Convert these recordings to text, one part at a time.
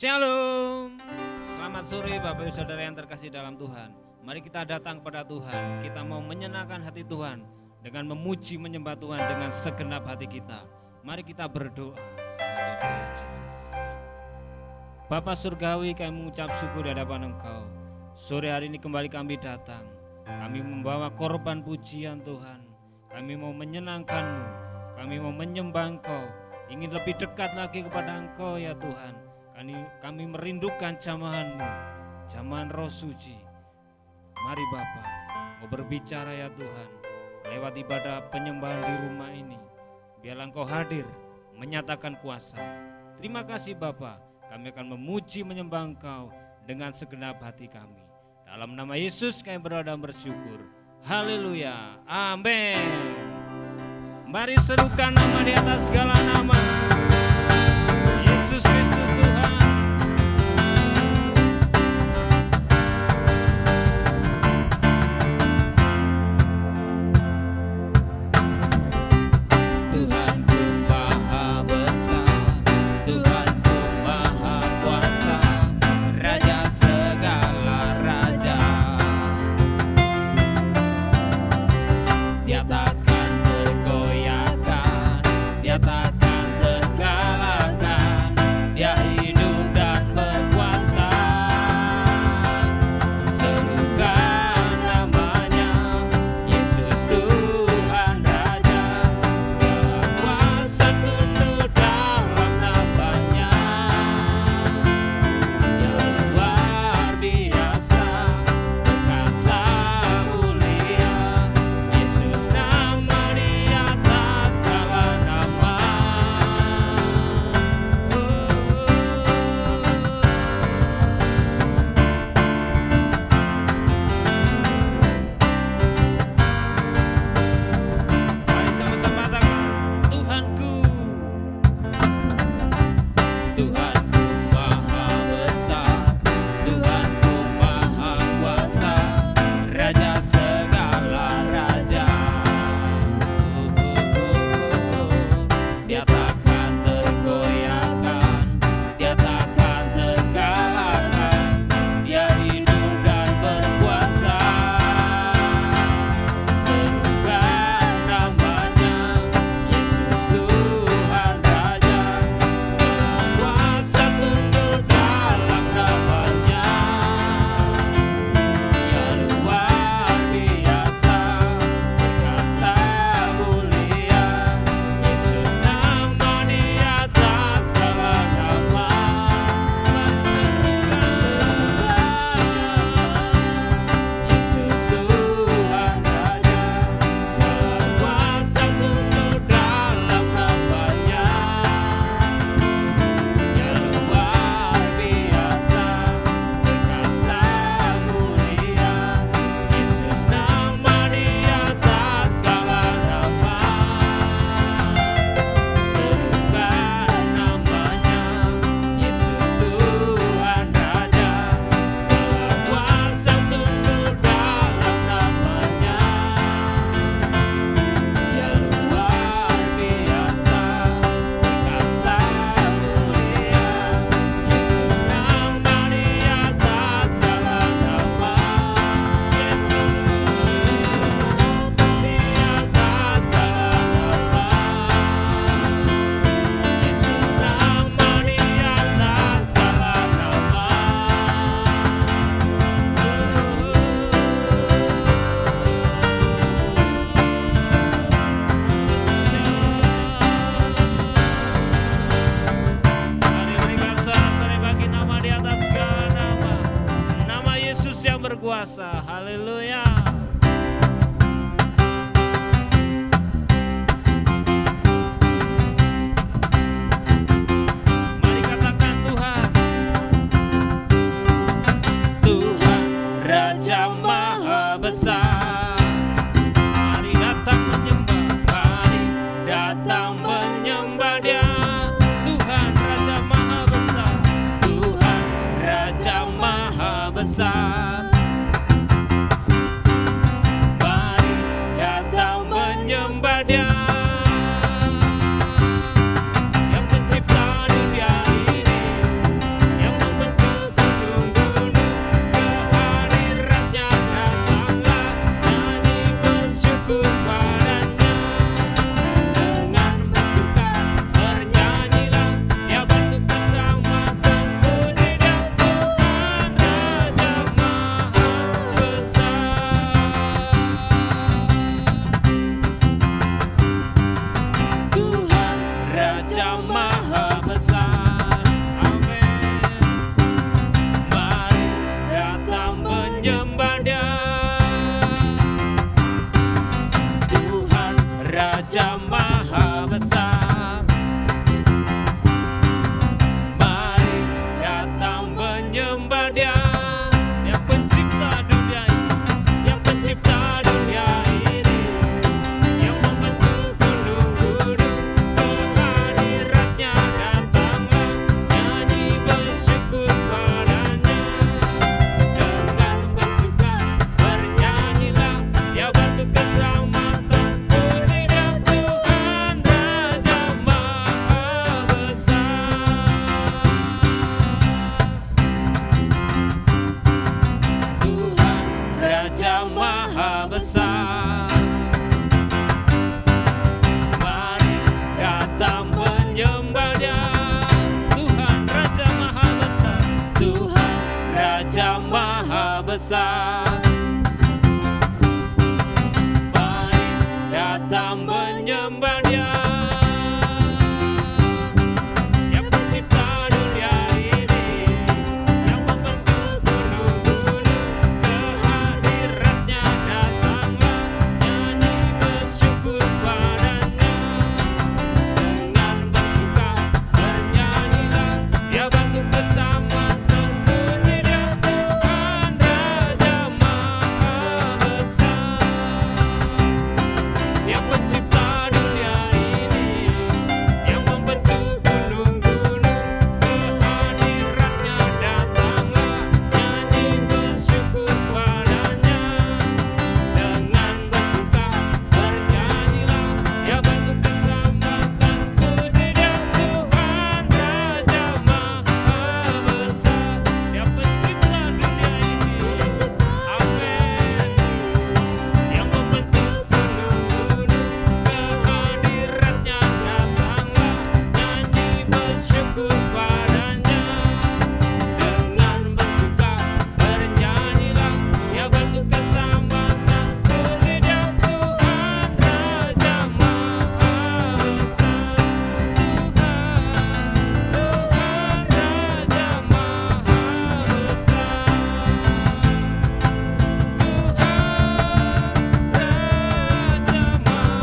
Shalom. Selamat sore Bapak Ibu Saudara yang terkasih dalam Tuhan. Mari kita datang kepada Tuhan. Kita mau menyenangkan hati Tuhan dengan memuji menyembah Tuhan dengan segenap hati kita. Mari kita berdoa. Haleluya Yesus. Bapa Surgawi, kami mengucap syukur di hadapan Engkau. Sore hari ini kembali kami datang. Kami membawa korban pujian Tuhan. Kami mau menyenangkan-Mu. Kami mau menyembah Engkau. Ingin lebih dekat lagi kepada Engkau ya Tuhan. Kami merindukan jamahan-Mu, jamahan Roh Suci. Mari Bapa, mau berbicara ya Tuhan, lewat ibadah penyembahan di rumah ini. Biarlah Engkau hadir, menyatakan kuasa. Terima kasih Bapa, kami akan memuji menyembah Engkau dengan segenap hati kami. Dalam nama Yesus kami berdoa dan bersyukur. Haleluya, amin. Mari serukan nama di atas segala nama. Yesus Kristus Tuhan. Tuhanku Maha Besar, Tuhanku Maha Kuasa, Raja segala raja. Dia takkan tergoyahkan, Dia takkan terkalahkan. Dia hidup dan berkuasa. Serukan namanya, Yesus Tuhan Raja. Segala kuasa tunduk dalam namanya. Dia luar biasa, perkasa mulia. Yesus nama di atas segala nama. Mari sama-sama katakan, Tuhanku. Tuhanku Maha Besar, Tuhanku Maha Kuasa, Raja segala raja. Dia takkan tergoyahkan, Dia takkan terkalahkan. Dia hidup dan berkuasa. Serukan namanya, Yesus Tuhan Raja. Segala kuasa tunduk dalam namanya. Dia luar biasa, perkasa mulia. Yesus nama di atas segala nama. Serukan Yesus Tuhan Raja. Segala kuasa tunduk dalam namanya. Dia luar biasa, perkasa mulia. Yesus nama di atas segala nama. Serukan namanya, Yesus Tuhan Raja. Segala kuasa tunduk dalam namanya. Dia luar biasa, perkasa mulia. Yesus nama di atas segala nama. Yesus nama di atas segala nama. Yesus nama di atas segala nama. Mari berikan sorak-sorai bagi nama di atas segala nama. Nama Yesus yang berkuasa. Haleluya. Mari katakan Tuhan. Tuhan Raja Maha Besar. Mari datang menyembah, mari datang menyembah Dia. Tuhan Raja Maha Besar, Tuhan Raja Maha Besar. Mari datang menyembah Dia. Yang pencipta dunia ini, yang Raja Maha Besar. Mari datang menyembah Dia, Dia pencipta dunia ini, Dia pencipta dunia ini, yang membentuk gunung-gunung. Kehadiratnya datanglah, nyanyi bersyukur padanya. Dengan bersuka bernyanyilah, ya batu keselamatan. Puji Dia Tuhan Raja Maha Besar. Tuhan Raja Maha Besar. Mari datang menyembah Dia. Tuhan Raja Maha Besar. Tuhan Raja Maha Besar. Mari datang menyembah Dia, yang pencipta dunia ini, yang membentuk gunung-gunung. Kehadiratnya datanglah, nyanyi bersyukur padanya. Dengan bersuka bernyanyilah, ya batu keselamatan. Puji Dia Tuhan Raja Maha Besar, yang pencipta dunia ini, yang membentuk gunung-gunung. Kehadiratnya datanglah, nyanyi bersyukur padanya. Dengan bersuka bernyanyilah, ya batu keselamatan. Puji Dia Tuhan Raja Maha Besar, yang pencipta dunia ini. Amin. Yang membentuk gunung-gunung. Kehadiratnya datanglah, nyanyi bersyukur padanya. Dengan bersuka bernyanyilah, ya batu keselamatan. Puji Dia Tuhan Raja Maha Besar. Tuhan Raja Maha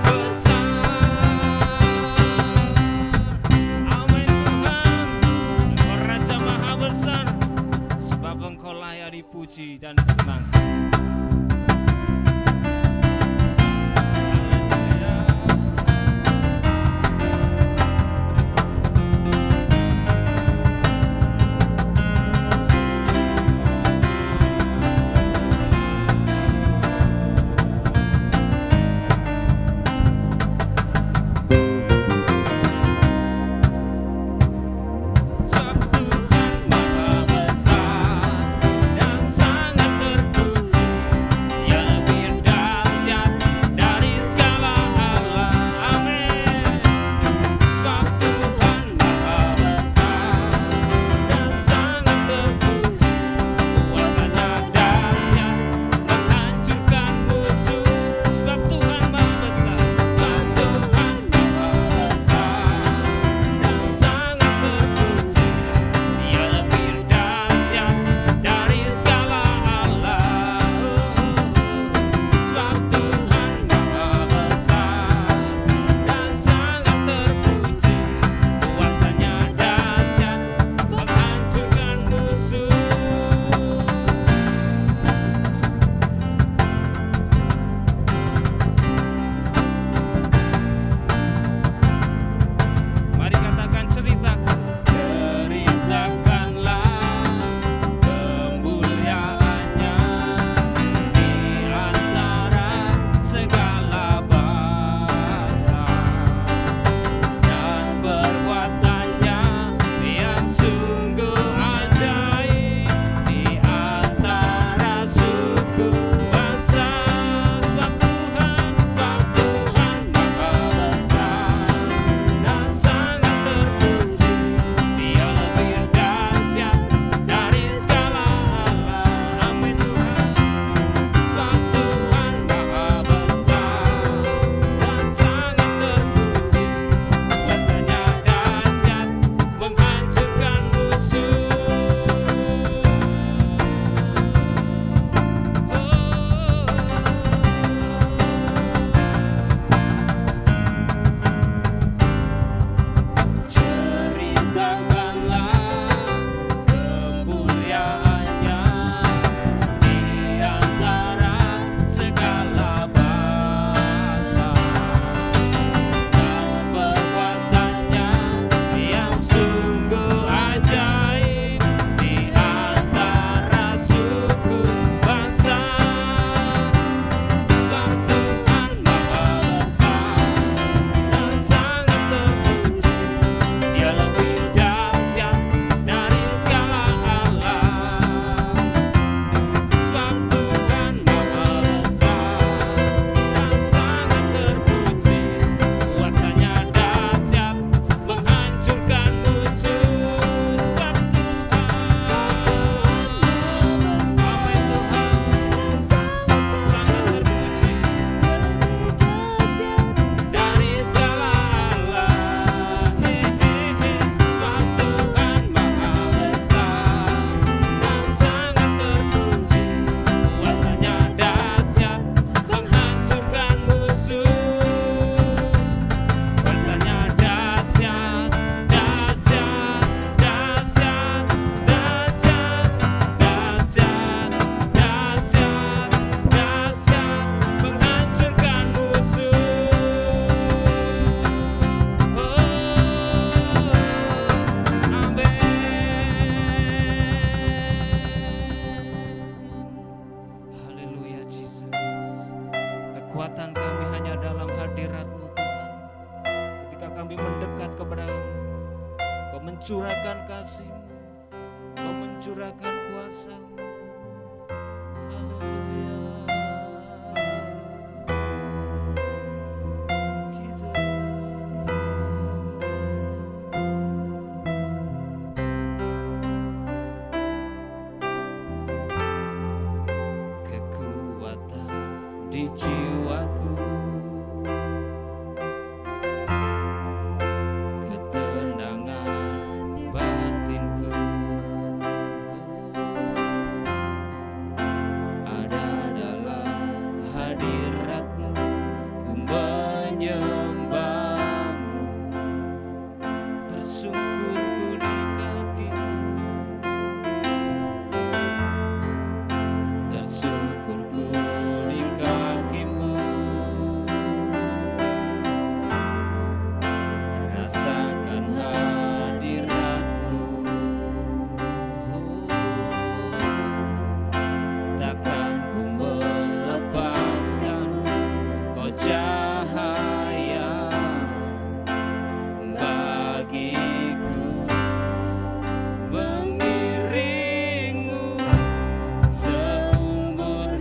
Besar. Amin Tuhan, Engkau Raja Maha Besar, sebab Engkau layak dipuji dan disenangkan. Sebab Tuhan Maha Besar dan sangat terpuji. mencurahkan kasih-Mu, Kau mencurahkan kuasa-Mu. Haleluya. Jesus. Kekuatan di jiwaku, ketenangan di batinku, ada dalam hadirat-Mu, ku menyembah-Mu, tersungkurku di kaki-Mu, tersungkurku di kaki-Mu, rasakan hadirat-Mu, takkan ku melepaskan-Mu, Kau cahaya bagiku, mengiring-Mu seumur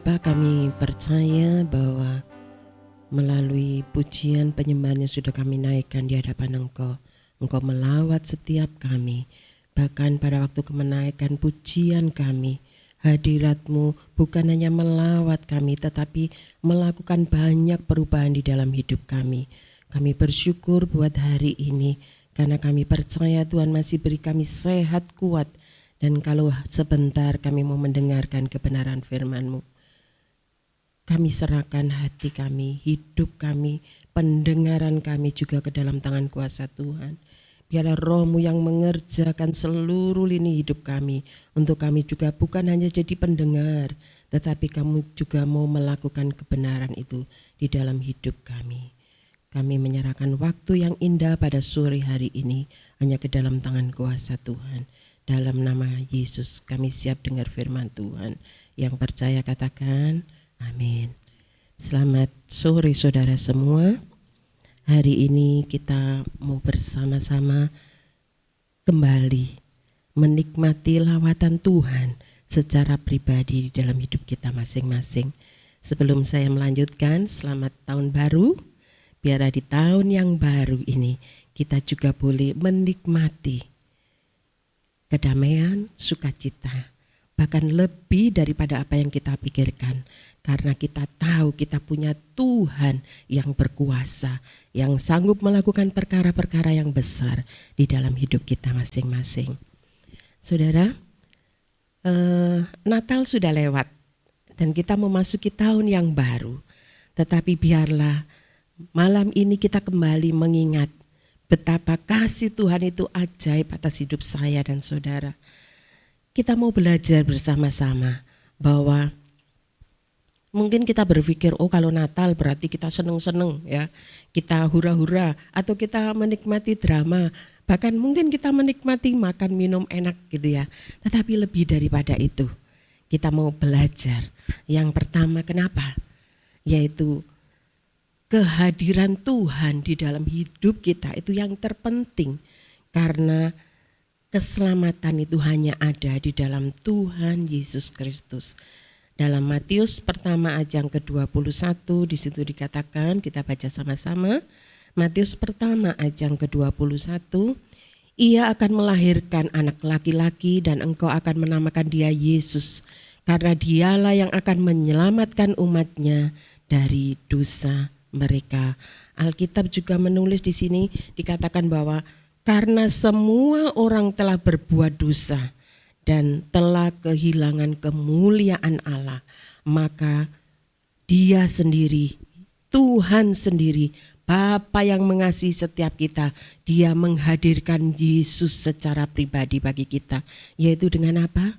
Bapa, kami percaya bahwa melalui pujian penyembahan yang sudah kami naikkan di hadapan Engkau, Engkau melawat setiap kami. Bahkan pada waktu menaikkan pujian kami, hadirat-Mu bukan hanya melawat kami, tetapi melakukan banyak perubahan di dalam hidup kami. Kami bersyukur buat hari ini, karena kami percaya Tuhan masih beri kami sehat kuat. Dan kalau sebentar kami mau mendengarkan kebenaran firman-Mu, kami serahkan hati kami, hidup kami, pendengaran kami juga ke dalam tangan kuasa Tuhan. Biarlah Roh-Mu yang mengerjakan seluruh lini hidup kami. Untuk kami juga bukan hanya jadi pendengar, tetapi kamu juga mau melakukan kebenaran itu di dalam hidup kami. Kami menyerahkan waktu yang indah pada sore hari ini hanya ke dalam tangan kuasa Tuhan. Dalam nama Yesus kami siap dengar firman Tuhan. Yang percaya katakan amin. Selamat sore saudara semua. Hari ini kita mau bersama-sama kembali menikmati lawatan Tuhan secara pribadi di dalam hidup kita masing-masing. Sebelum saya melanjutkan, selamat tahun baru. Biar di tahun yang baru ini kita juga boleh menikmati kedamaian, sukacita, bahkan lebih daripada apa yang kita pikirkan. Karena kita tahu kita punya Tuhan yang berkuasa, yang sanggup melakukan perkara-perkara yang besar di dalam hidup kita masing-masing. Saudara, Natal sudah lewat dan kita memasuki tahun yang baru. Tetapi biarlah malam ini kita kembali mengingat betapa kasih Tuhan itu ajaib atas hidup saya dan saudara. Kita mau belajar bersama-sama bahwa mungkin kita berpikir, oh kalau Natal berarti kita seneng-seneng ya, kita hura-hura atau kita menikmati drama, bahkan mungkin kita menikmati makan minum enak gitu ya. Tetapi lebih daripada itu, kita mau belajar. Yang pertama kenapa? Yaitu kehadiran Tuhan di dalam hidup kita itu yang terpenting, karena keselamatan itu hanya ada di dalam Tuhan Yesus Kristus. Dalam Matius pertama ayat yang ke-21 di situ dikatakan, kita baca sama-sama. Matius pertama ayat yang ke-21, ia akan melahirkan anak laki-laki dan engkau akan menamakan dia Yesus, karena dialah yang akan menyelamatkan umatnya dari dosa mereka. Alkitab juga menulis di sini dikatakan bahwa karena semua orang telah berbuat dosa dan telah kehilangan kemuliaan Allah, maka Dia sendiri, Tuhan sendiri, Bapa yang mengasihi setiap kita, Dia menghadirkan Yesus secara pribadi bagi kita, yaitu dengan apa?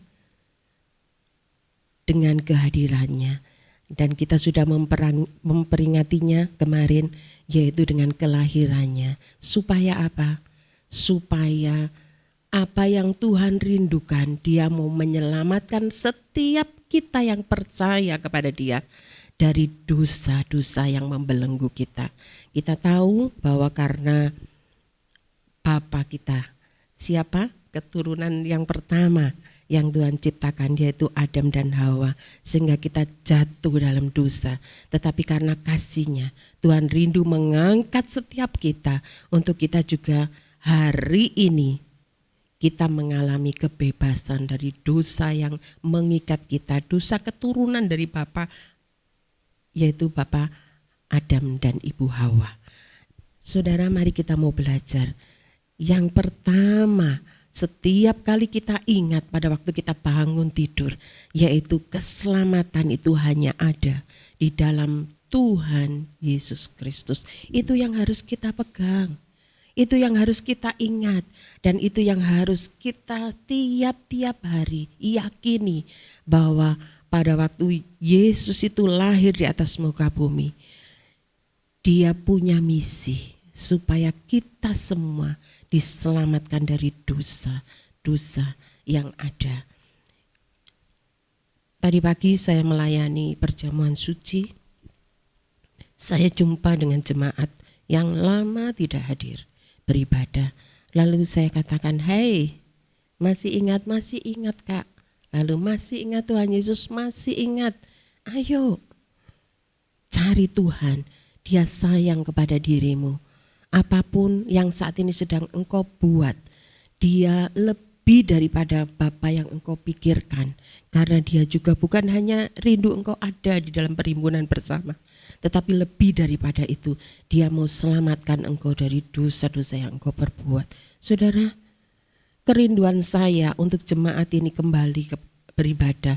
Dengan kehadirannya. Dan kita sudah memperingatinya kemarin, yaitu dengan kelahirannya. Supaya apa? Supaya apa yang Tuhan rindukan, Dia mau menyelamatkan setiap kita yang percaya kepada Dia dari dosa-dosa yang membelenggu kita. Kita tahu bahwa karena Bapa kita, siapa? Keturunan yang pertama yang Tuhan ciptakan, yaitu Adam dan Hawa, sehingga kita jatuh dalam dosa. Tetapi karena kasih-Nya, Tuhan rindu mengangkat setiap kita untuk kita juga hari ini kita mengalami kebebasan dari dosa yang mengikat kita, dosa keturunan dari Bapa, yaitu Bapa Adam dan Ibu Hawa. Saudara, mari kita mau belajar. Yang pertama, setiap kali kita ingat pada waktu kita bangun tidur, yaitu keselamatan itu hanya ada di dalam Tuhan Yesus Kristus. Itu yang harus kita pegang, itu yang harus kita ingat, dan itu yang harus kita tiap-tiap hari yakini bahwa pada waktu Yesus itu lahir di atas muka bumi, Dia punya misi supaya kita semua diselamatkan dari dosa-dosa yang ada. Tadi pagi saya melayani perjamuan suci. Saya jumpa dengan jemaat yang lama tidak hadir beribadah. Lalu saya katakan, "Hei, masih ingat Kak?" Lalu masih ingat Tuhan Yesus, masih ingat. Ayo cari Tuhan, Dia sayang kepada dirimu. Apapun yang saat ini sedang engkau buat, Dia lebih daripada Bapa yang engkau pikirkan. Karena Dia juga bukan hanya rindu engkau ada di dalam perimpunan bersama, tetapi lebih daripada itu, Dia mau selamatkan engkau dari dosa-dosa yang engkau perbuat. Saudara, kerinduan saya untuk jemaat ini kembali beribadah,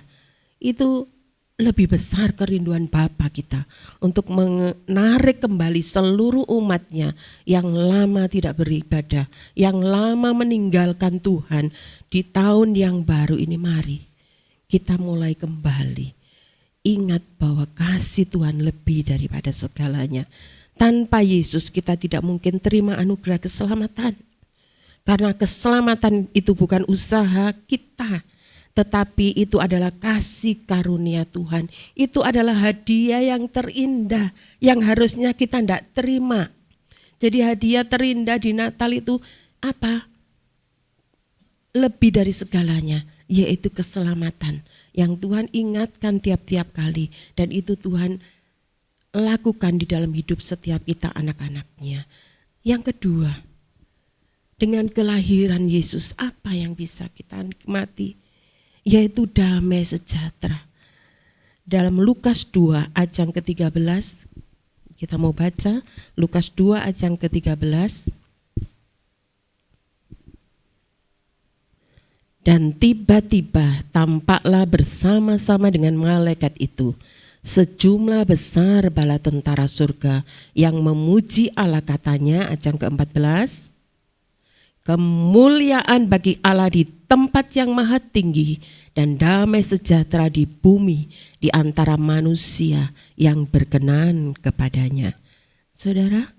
itu lebih besar kerinduan Bapa kita untuk menarik kembali seluruh umatnya yang lama tidak beribadah, yang lama meninggalkan Tuhan. Di tahun yang baru ini mari kita mulai kembali. Ingat bahwa kasih Tuhan lebih daripada segalanya. Tanpa Yesus kita tidak mungkin terima anugerah keselamatan. Karena keselamatan itu bukan usaha kita, tetapi itu adalah kasih karunia Tuhan. Itu adalah hadiah yang terindah yang harusnya kita tidak terima. Jadi hadiah terindah di Natal itu apa? Lebih dari segalanya, yaitu keselamatan yang Tuhan ingatkan tiap-tiap kali. Dan itu Tuhan lakukan di dalam hidup setiap kita anak-anaknya. Yang kedua, dengan kelahiran Yesus apa yang bisa kita nikmati? Yaitu damai sejahtera. Dalam Lukas 2 ayat yang ke-13, kita mau baca Lukas 2 ayat yang ke-13. Dan tiba-tiba tampaklah bersama-sama dengan malaikat itu sejumlah besar bala tentara surga yang memuji Allah, katanya ayat yang ke-14. Kemuliaan bagi Allah di tempat yang maha tinggi dan damai sejahtera di bumi di antara manusia yang berkenan kepadanya. Saudara,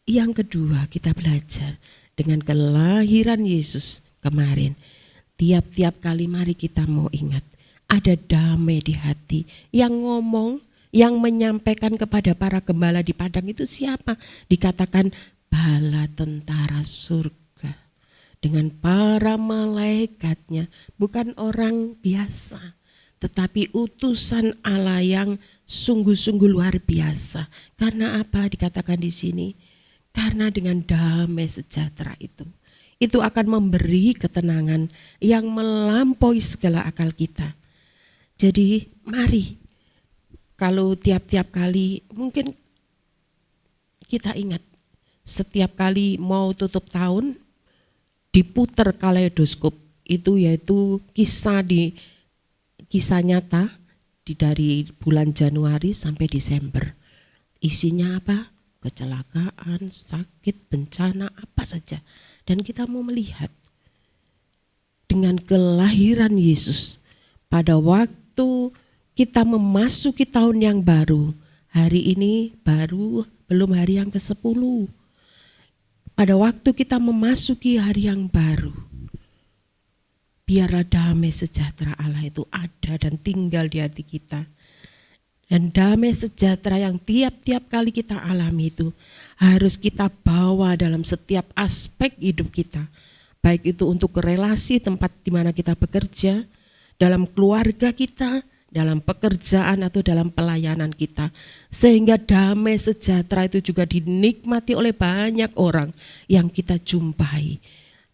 yang kedua kita belajar dengan kelahiran Yesus kemarin. Tiap-tiap kali mari kita mau ingat, ada damai di hati. Yang ngomong, yang menyampaikan kepada para gembala di padang itu siapa? Dikatakan bala tentara surga dengan para malaikatnya, bukan orang biasa, tetapi utusan Allah yang sungguh-sungguh luar biasa. Karena apa dikatakan di sini? Karena dengan damai sejahtera itu akan memberi ketenangan yang melampaui segala akal kita. Jadi mari, kalau tiap-tiap kali mungkin kita ingat, setiap kali mau tutup tahun diputar kaleidoskop itu, yaitu kisah nyata dari bulan Januari sampai Desember. Isinya apa? Kecelakaan, sakit, bencana, apa saja. Dan kita mau melihat dengan kelahiran Yesus pada waktu kita memasuki tahun yang baru. Hari ini baru belum hari yang ke-10. Pada waktu kita memasuki hari yang baru, biarlah damai sejahtera Allah itu ada dan tinggal di hati kita. Dan damai sejahtera yang tiap-tiap kali kita alami itu harus kita bawa dalam setiap aspek hidup kita. Baik itu untuk relasi tempat di mana kita bekerja, dalam keluarga kita, dalam pekerjaan atau dalam pelayanan kita. Sehingga damai sejahtera itu juga dinikmati oleh banyak orang yang kita jumpai.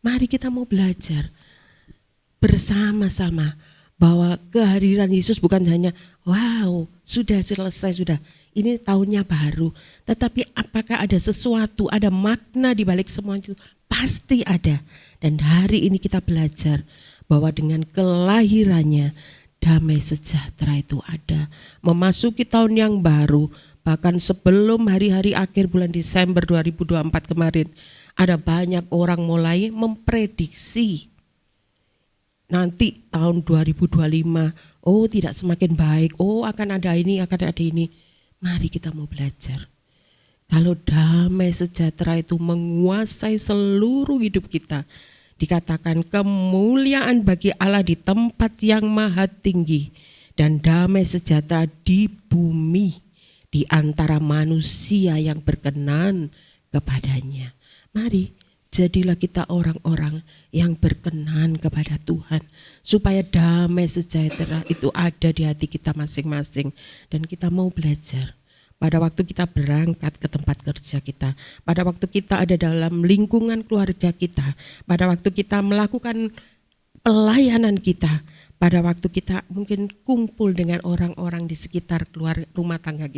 Mari kita mau belajar bersama-sama bahwa kehadiran Yesus bukan hanya wow, sudah selesai, sudah ini tahunnya baru. Tetapi apakah ada sesuatu, ada makna di balik semua itu? Pasti ada. Dan hari ini kita belajar bahwa dengan kelahirannya damai sejahtera itu ada. Memasuki tahun yang baru, bahkan sebelum hari-hari akhir bulan Desember 2024 kemarin, ada banyak orang mulai memprediksi nanti tahun 2025, oh tidak semakin baik, oh akan ada ini, akan ada ini. Mari kita mau belajar. Kalau damai sejahtera itu menguasai seluruh hidup kita, dikatakan kemuliaan bagi Allah di tempat yang maha tinggi dan damai sejahtera di bumi di antara manusia yang berkenan kepadanya. Mari Jadilah kita orang-orang yang berkenan kepada Tuhan, supaya damai sejahtera itu ada di hati kita masing-masing. Dan kita mau belajar pada waktu kita berangkat ke tempat kerja kita, pada waktu kita ada dalam lingkungan keluarga kita, pada waktu kita melakukan pelayanan kita, pada waktu kita mungkin kumpul dengan orang-orang di sekitar rumah tangga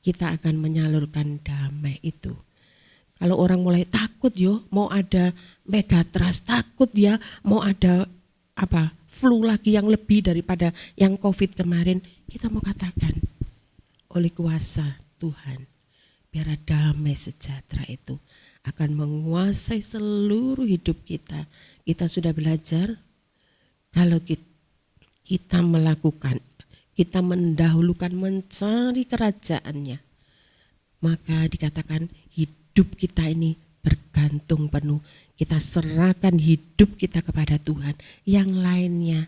kita akan menyalurkan damai itu. Kalau orang mulai takut mau ada megatrust, takut mau ada flu lagi yang lebih daripada yang COVID kemarin, kita mau katakan oleh kuasa Tuhan, biar damai sejahtera itu akan menguasai seluruh hidup kita. Kita sudah belajar kalau kita melakukan, kita mendahulukan mencari kerajaannya, maka dikatakan hidup kita ini bergantung penuh. Kita serahkan hidup kita kepada Tuhan. Yang lainnya,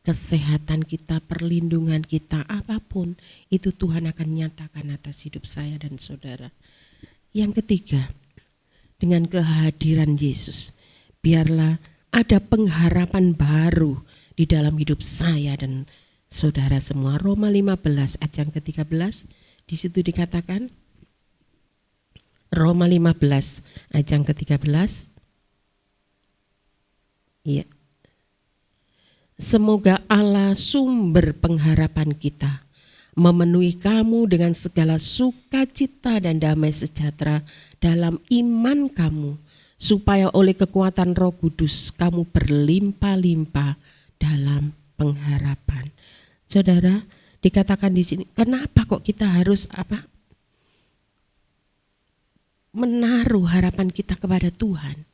kesehatan kita, perlindungan kita, apapun itu Tuhan akan nyatakan atas hidup saya dan saudara. Yang ketiga, dengan kehadiran Yesus, biarlah ada pengharapan baru di dalam hidup saya dan saudara semua. Roma 15 ayat yang ke-13, di situ dikatakan, Roma 15 ayat yang ke-13. Iya. Semoga Allah sumber pengharapan kita memenuhi kamu dengan segala sukacita dan damai sejahtera dalam iman kamu, supaya oleh kekuatan Roh Kudus kamu berlimpah-limpah dalam pengharapan. Saudara, dikatakan di sini, kenapa kok kita harus menaruh harapan kita kepada Tuhan?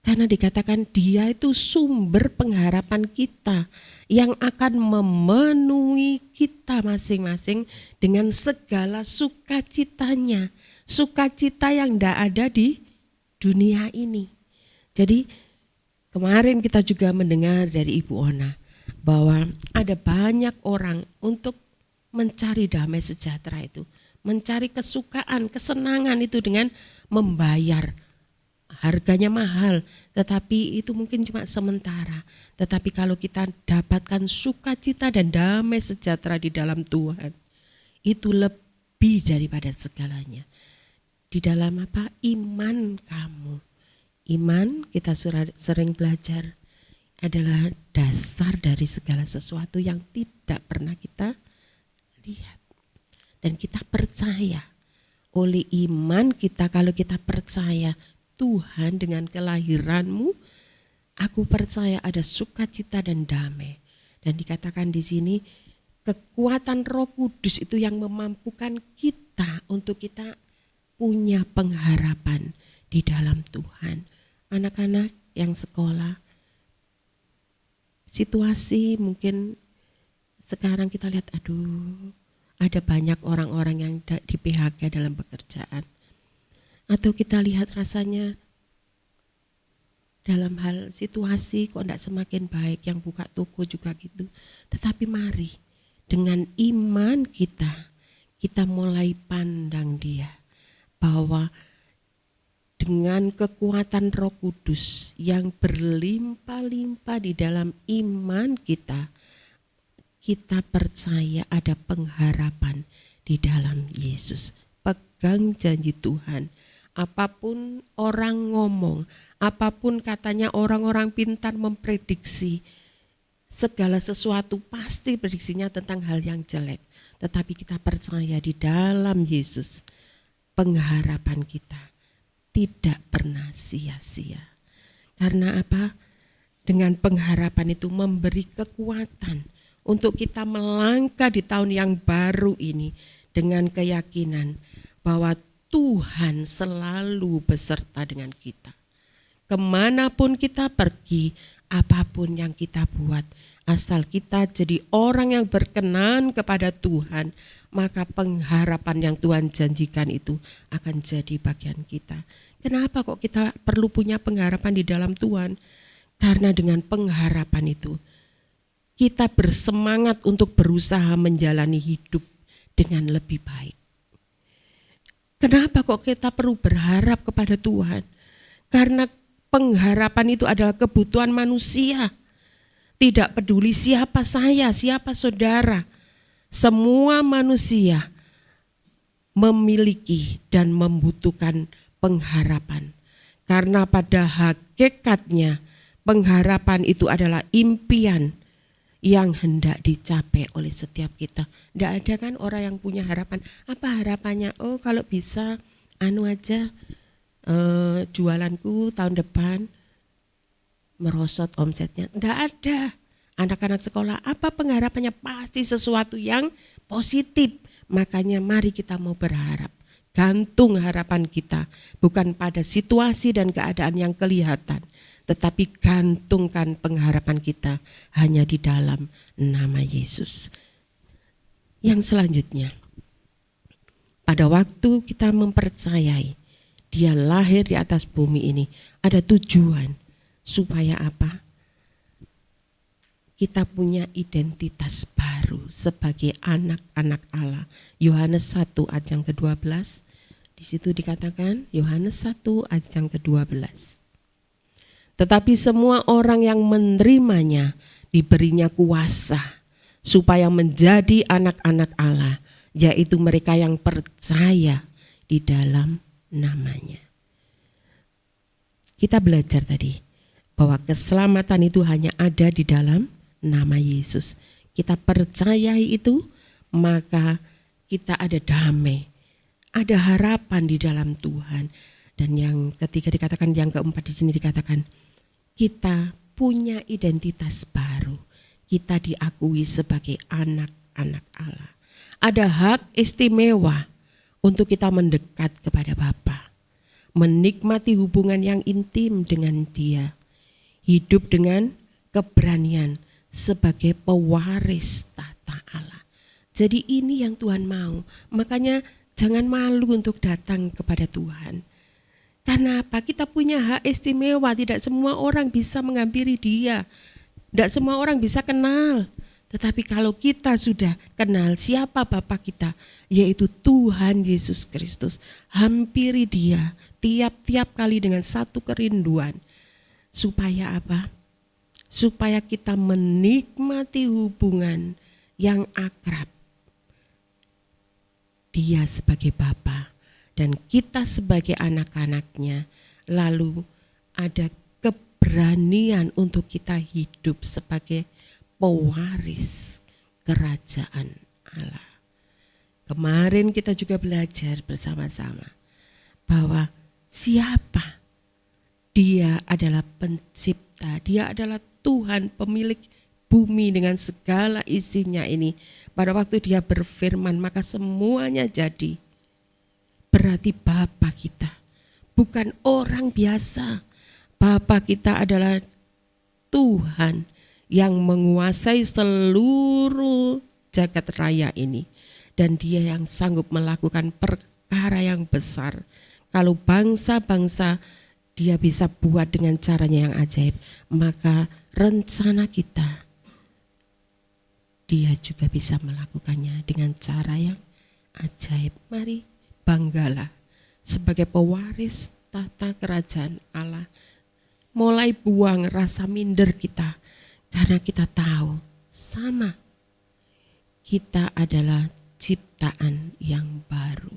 Karena dikatakan Dia itu sumber pengharapan kita yang akan memenuhi kita masing-masing dengan segala sukacitanya. Sukacita yang tidak ada di dunia ini. Jadi kemarin kita juga mendengar dari Ibu Ona bahwa ada banyak orang untuk mencari damai sejahtera itu, mencari kesukaan, kesenangan itu dengan membayar. Harganya mahal, tetapi itu mungkin cuma sementara. Tetapi kalau kita dapatkan sukacita dan damai sejahtera di dalam Tuhan, itu lebih daripada segalanya. Di dalam iman kamu. Iman, kita sering belajar, adalah dasar dari segala sesuatu yang tidak pernah kita lihat. Dan kita percaya, oleh iman kita, kalau kita percaya, Tuhan dengan kelahiranmu, aku percaya ada sukacita dan damai. Dan dikatakan di sini, kekuatan Roh Kudus itu yang memampukan kita untuk kita punya pengharapan di dalam Tuhan. Anak-anak yang sekolah, situasi mungkin sekarang kita lihat, ada banyak orang-orang yang di PHK dalam pekerjaan. Atau kita lihat rasanya dalam hal situasi kok tidak semakin baik, yang buka toko juga gitu. Tetapi mari dengan iman kita mulai pandang Dia, bahwa dengan kekuatan Roh Kudus yang berlimpah-limpah di dalam iman kita percaya ada pengharapan di dalam Yesus. Pegang janji Tuhan. Apapun orang ngomong, apapun katanya orang-orang pintar memprediksi, segala sesuatu pasti prediksinya tentang hal yang jelek. Tetapi kita percaya di dalam Yesus, pengharapan kita tidak pernah sia-sia. Karena apa? Dengan pengharapan itu memberi kekuatan untuk kita melangkah di tahun yang baru ini dengan keyakinan bahwa Tuhan selalu beserta dengan kita. Kemanapun kita pergi, apapun yang kita buat, asal kita jadi orang yang berkenan kepada Tuhan, maka pengharapan yang Tuhan janjikan itu akan jadi bagian kita. Kenapa kok kita perlu punya pengharapan di dalam Tuhan? Karena dengan pengharapan itu, kita bersemangat untuk berusaha menjalani hidup dengan lebih baik. Kenapa kok kita perlu berharap kepada Tuhan? Karena pengharapan itu adalah kebutuhan manusia. Tidak peduli siapa saya, siapa saudara. Semua manusia memiliki dan membutuhkan pengharapan. Karena pada hakikatnya pengharapan itu adalah impian yang hendak dicapai oleh setiap kita. Tidak ada kan orang yang punya harapan. Apa harapannya? Oh kalau bisa aja jualanku tahun depan merosot omsetnya. Tidak ada. Anak-anak sekolah apa pengharapannya? Pasti sesuatu yang positif. Makanya mari kita mau berharap. Gantung harapan kita bukan pada situasi dan keadaan yang kelihatan, tetapi gantungkan pengharapan kita hanya di dalam nama Yesus. Yang selanjutnya, pada waktu kita mempercayai Dia lahir di atas bumi ini, ada tujuan supaya apa? Kita punya identitas baru sebagai anak-anak Allah. Yohanes 1 ayat yang ke-12, di situ dikatakan, Yohanes 1 ayat yang ke-12. Tetapi semua orang yang menerimanya diberinya kuasa supaya menjadi anak-anak Allah, yaitu mereka yang percaya di dalam namanya. Kita belajar tadi bahwa keselamatan itu hanya ada di dalam nama Yesus. Kita percayai itu, maka kita ada damai, ada harapan di dalam Tuhan. Dan yang ketiga dikatakan, yang keempat di sini dikatakan, kita punya identitas baru. Kita diakui sebagai anak-anak Allah. Ada hak istimewa untuk kita mendekat kepada Bapa, menikmati hubungan yang intim dengan Dia, hidup dengan keberanian sebagai pewaris tahta Allah. Jadi ini yang Tuhan mau. Makanya jangan malu untuk datang kepada Tuhan. Karena apa? Kita punya hak istimewa. Tidak semua orang bisa menghampiri Dia. Tidak semua orang bisa kenal. Tetapi kalau kita sudah kenal siapa Bapa kita, yaitu Tuhan Yesus Kristus, hampiri Dia tiap-tiap kali dengan satu kerinduan. Supaya apa? Supaya kita menikmati hubungan yang akrab. Dia sebagai Bapa dan kita sebagai anak-anaknya. Lalu ada keberanian untuk kita hidup sebagai pewaris kerajaan Allah. Kemarin kita juga belajar bersama-sama bahwa siapa? Dia adalah pencipta, Dia adalah Tuhan pemilik bumi dengan segala isinya ini. Pada waktu Dia berfirman maka semuanya jadi. Berarti Bapa kita bukan orang biasa. Bapa kita adalah Tuhan yang menguasai seluruh jagat raya ini. Dan Dia yang sanggup melakukan perkara yang besar. Kalau bangsa-bangsa Dia bisa buat dengan caranya yang ajaib, maka rencana kita Dia juga bisa melakukannya dengan cara yang ajaib. Mari banggalah sebagai pewaris tahta kerajaan Allah. Mulai buang rasa minder kita, karena kita tahu sama, kita adalah ciptaan yang baru.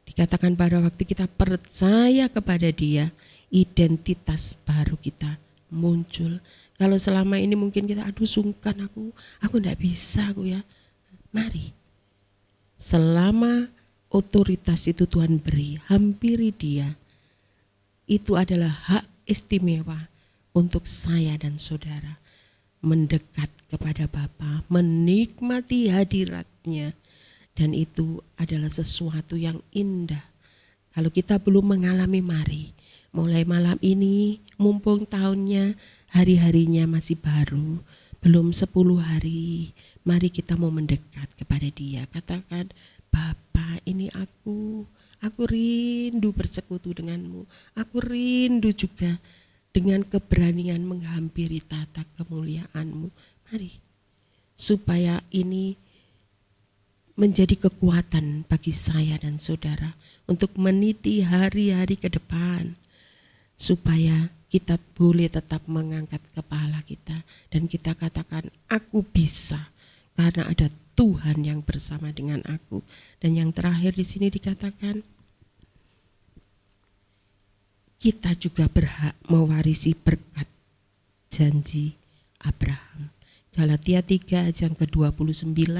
Dikatakan pada waktu kita percaya kepada Dia, identitas baru kita muncul. Kalau selama ini mungkin kita sungkan aku enggak bisa aku ya. Mari, selama otoritas itu Tuhan beri, hampiri Dia. Itu adalah hak istimewa untuk saya dan saudara. Mendekat kepada Bapa, menikmati hadirat-Nya. Dan itu adalah sesuatu yang indah. Kalau kita belum mengalami, mari mulai malam ini, mumpung tahunnya, hari-harinya masih baru, belum 10 hari, mari kita mau mendekat kepada Dia. Katakan, Bapa, ini aku rindu bersekutu denganmu. Aku rindu juga dengan keberanian menghampiri tata kemuliaan-Mu. Mari, supaya ini menjadi kekuatan bagi saya dan saudara untuk meniti hari-hari ke depan. supaya kita boleh tetap mengangkat kepala kita dan kita katakan aku bisa karena ada Tuhan yang bersama dengan aku. Dan yang terakhir di sini dikatakan kita juga berhak mewarisi berkat janji Abraham. Galatia 3 ayat yang ke-29.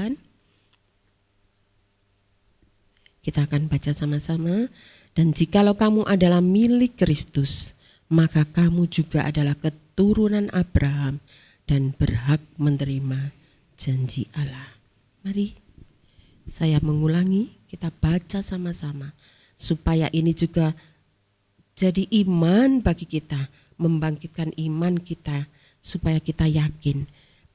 Kita akan baca sama-sama. Dan jikalau kamu adalah milik Kristus, maka kamu juga adalah keturunan Abraham dan berhak menerima janji Allah. Mari saya mengulangi, kita baca sama-sama supaya ini juga jadi iman bagi kita, membangkitkan iman kita supaya kita yakin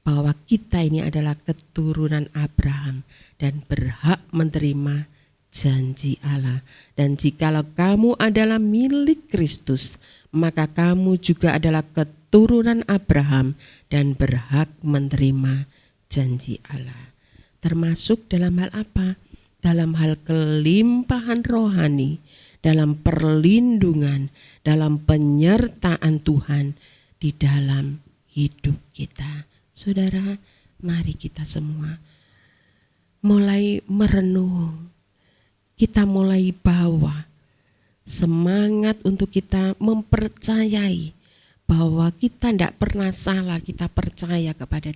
bahwa kita ini adalah keturunan Abraham dan berhak menerima janji Allah. Dan jikalau kamu adalah milik Kristus, maka kamu juga adalah keturunan Abraham dan berhak menerima janji Allah. Termasuk dalam hal apa? Dalam hal kelimpahan rohani, dalam perlindungan, dalam penyertaan Tuhan di dalam hidup kita. Saudara, mari kita semua mulai merenung. Kita mulai bawa semangat untuk kita mempercayai bahwa kita tidak pernah salah, kita percaya kepada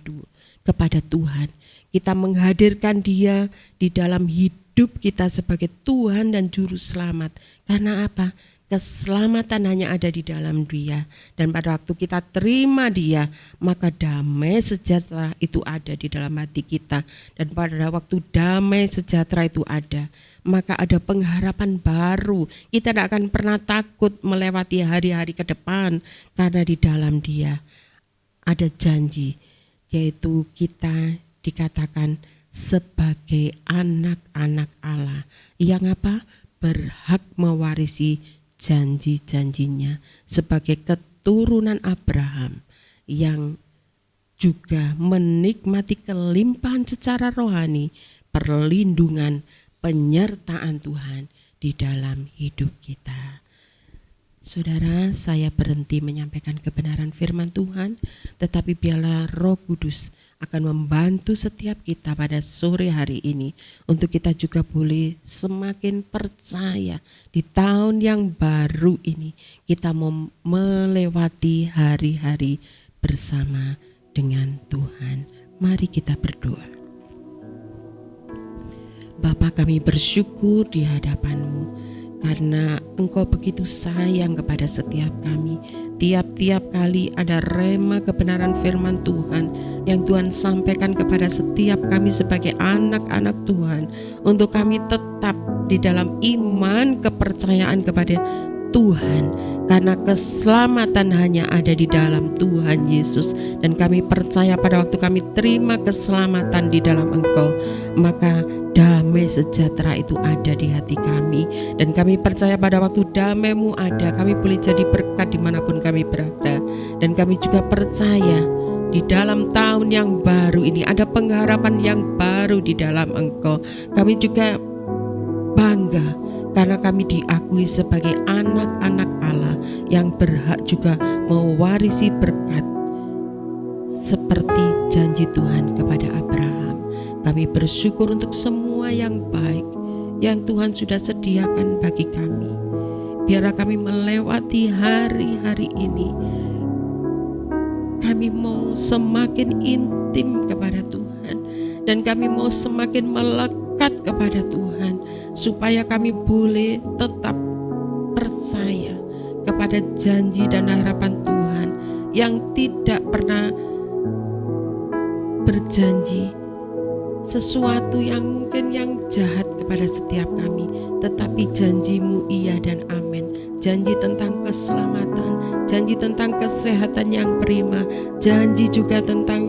Tuhan. Kita menghadirkan Dia di dalam hidup kita sebagai Tuhan dan Juru Selamat. Karena apa? Keselamatan hanya ada di dalam Dia. Dan pada waktu kita terima Dia, maka damai sejahtera itu ada di dalam hati kita. Dan pada waktu damai sejahtera itu ada, maka ada pengharapan baru. Kita tidak akan pernah takut melewati hari-hari ke depan, karena di dalam Dia ada janji, yaitu kita dikatakan sebagai anak-anak Allah yang apa? Berhak mewarisi janji-janjinya sebagai keturunan Abraham yang juga menikmati kelimpahan secara rohani, perlindungan, penyertaan Tuhan di dalam hidup kita. Saudara, saya berhenti menyampaikan kebenaran firman Tuhan, tetapi biarlah Roh Kudus akan membantu setiap kita pada sore hari ini untuk kita juga boleh semakin percaya di tahun yang baru ini kita mau melewati hari-hari bersama dengan Tuhan. Mari kita berdoa. Bapa, kami bersyukur di hadapan-Mu karena Engkau begitu sayang kepada setiap kami. Tiap-tiap kali ada rema kebenaran firman Tuhan yang Tuhan sampaikan kepada setiap kami sebagai anak-anak Tuhan, untuk kami tetap di dalam iman kepercayaan kepada Tuhan, karena keselamatan hanya ada di dalam Tuhan Yesus. Dan kami percaya pada waktu kami terima keselamatan di dalam Engkau, maka damai sejahtera itu ada di hati kami. Dan kami percaya pada waktu damai-Mu ada, kami boleh jadi berkat dimanapun kami berada. Dan kami juga percaya di dalam tahun yang baru ini ada pengharapan yang baru di dalam Engkau. Kami juga bangga karena kami diakui sebagai anak-anak Allah yang berhak juga mewarisi berkat seperti janji Tuhan kepada Abraham. Kami bersyukur untuk semua yang baik yang Tuhan sudah sediakan bagi kami. Biarlah kami melewati hari-hari ini, kami mau semakin intim kepada Tuhan, dan kami mau semakin melekat kepada Tuhan, supaya kami boleh tetap percaya kepada janji dan harapan Tuhan yang tidak pernah berjanji sesuatu yang mungkin yang jahat kepada setiap kami, tetapi janji-Mu iya dan amin. Janji tentang keselamatan, janji tentang kesehatan yang prima, janji juga tentang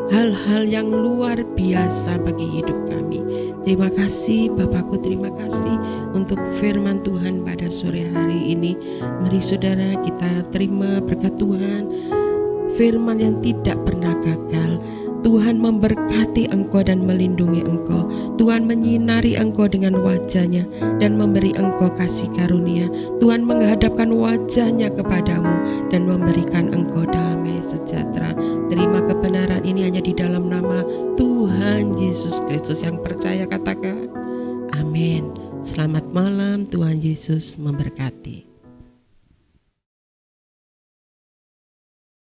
hal-hal yang luar biasa bagi hidup kami. Terima kasih Bapakku, terima kasih untuk firman Tuhan pada sore hari ini. Mari saudara kita terima berkat Tuhan, firman yang tidak pernah gagal. Tuhan memberkati engkau dan melindungi engkau. Tuhan menyinari engkau dengan wajah-Nya dan memberi engkau kasih karunia. Tuhan menghadapkan wajah-Nya kepadamu dan memberikan engkau damai sejahtera. Terima kebenaran ini hanya di dalam nama Tuhan Yesus Kristus. Yang percaya katakan amin. Selamat malam, Tuhan Yesus memberkati.